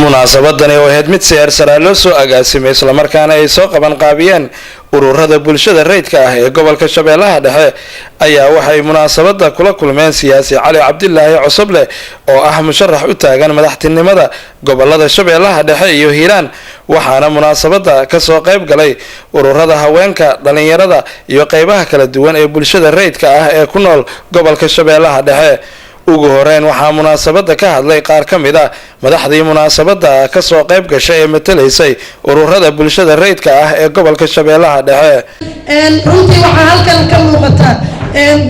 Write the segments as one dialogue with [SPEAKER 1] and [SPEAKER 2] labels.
[SPEAKER 1] munaasabadani oo ahayd mid siyaar sare loo soo agaasimay isla markaana ay soo qaban qaabiyeen ururada bulshada rayidka ah ee gobolka Shabeellaha Dhexe ayaa waxay munaasabada kula kulmeen siyaasi Cali Cabdillaahi Cosoble oo ah musharax u taagan madaxtinimada gobolada Shabeellaha Dhexe iyo Hiiraan waxaana munaasabada ka soo qayb galay ururada haweenka dhalinyarada iyo qaybaha kala duwan ee bulshada rayidka ah ee ku nool gobolka Shabeellaha Dhexe ugu horeyn waxaa munaasabada ka hadlay qaar ka mid ah madaxdii munaasabada ka soo qayb gashay ee matalaysay ururada bulshada rayidka ah ee gobolka Shabeellaha Dhexe
[SPEAKER 2] runtii waxaa halkan ka muuqata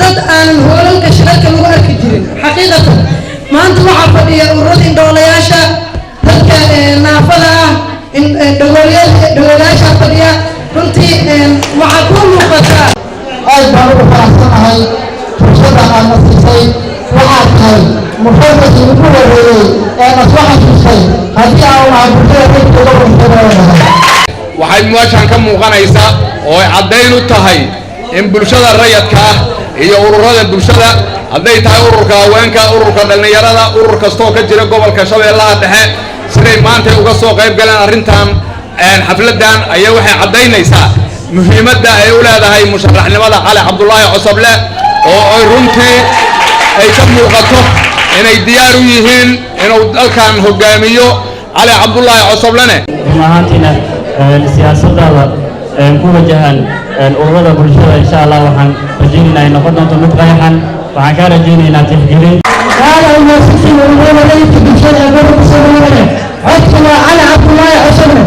[SPEAKER 2] dad aan hoolalka shirarka lagu arki jirin xaqiiqatan maanta waxaa fadhiya ururada indhoolayaasha dadka naafada ah dhagoolayaasha fadhiya runtii waxaa ku muuqata
[SPEAKER 3] aad baan ugu faraxsanahay fursada aan nasiisay waxaa tahay muxuumadii ugu horeeyey ee naswaxa siisay haddii aan lahaa bulshada rayidka gobolka
[SPEAKER 4] waxay meeshaan ka muuqanaysaa oo ay caddayn u tahay in bulshada rayidka ah iyo ururada bulshada hadday tahay ururka haweenka ururka dhalinyarada urur kastoo ka jira gobolka Shabeellaha Dhexe siday maanta uga soo qayb galeen arrintan xafladan ayaa waxay caddaynaysaa muhiimadda ay u leedahay musharaxnimada Cali Cabdillaahi Cosoble oo ay runtii ay ka muuqato inay diyaar u yihiin inuu dalkan hogaamiyo Cali Cabdillaahi Cosoblene
[SPEAKER 5] mahantina siyaasadda ku wajahan ururada bulshada insha Allah waxaan rajaynaynaa in noqon doonto mid qeexan waxaan ka rajaynaynaa tixgelin
[SPEAKER 3] هذا المؤسسين ururada rayidka bulshada ee gobolka Shabeellaha Dhexe codka Cali Cabdillaahi Cosoble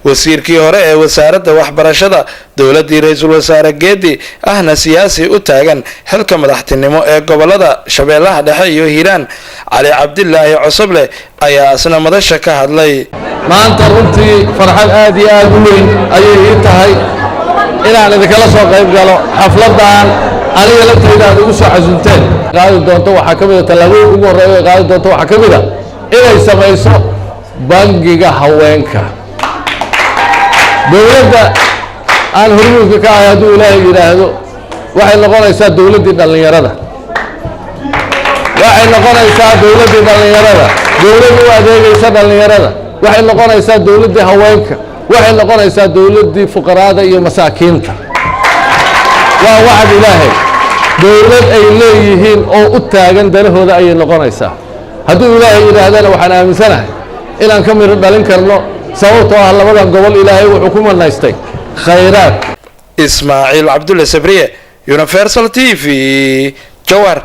[SPEAKER 1] wasiirkii hore ee wasaaradda waxbarashada dowladii ra'iisul wasaare Geedi ahna siyaasi u taagan xilka madaxtinimo ee gobolada Shabeellaha Dhexe iyo Hiiraan Cali Cabdillaahi Cosoble ayaa asna madasha ka hadlay
[SPEAKER 4] maanta runtii farxad aad iyo aad u weyn ayay ii tahay inaan idinkala soo qayb galo xafladan aniga laftayda aad ugu soo xasunteen qaadi doonto waxaa ka mid ah talaabooyin ugu horeeya qaadi doonto waxaa ka mid ah inay samayso bangiga haweenka dowladda aan hormuudka ka ahay hadduu ilaahay yidhaahdo waxay noqonaysaa dowladdii dhallinyarada waxay noqonaysaa dowladdii dhallinyarada dowladda u adeegaysa dhallinyarada waxay noqonaysaa dowladdii haweenka waxay noqonaysaa dowladdii fuqaraada iyo masaakiinta waa wacd ilaahay dowlad ay leeyihiin oo u taagan danahooda ayay noqonaysaa hadduu ilaahay yidhaahdana waxaan aaminsanahay inaan ka midho dhalin karno sababtoo ah labadan gobol ilaahay wuxuu ku manaystay khayraad
[SPEAKER 1] Ismaaciil Cabdulle Sabriye Universal TV Jowhar.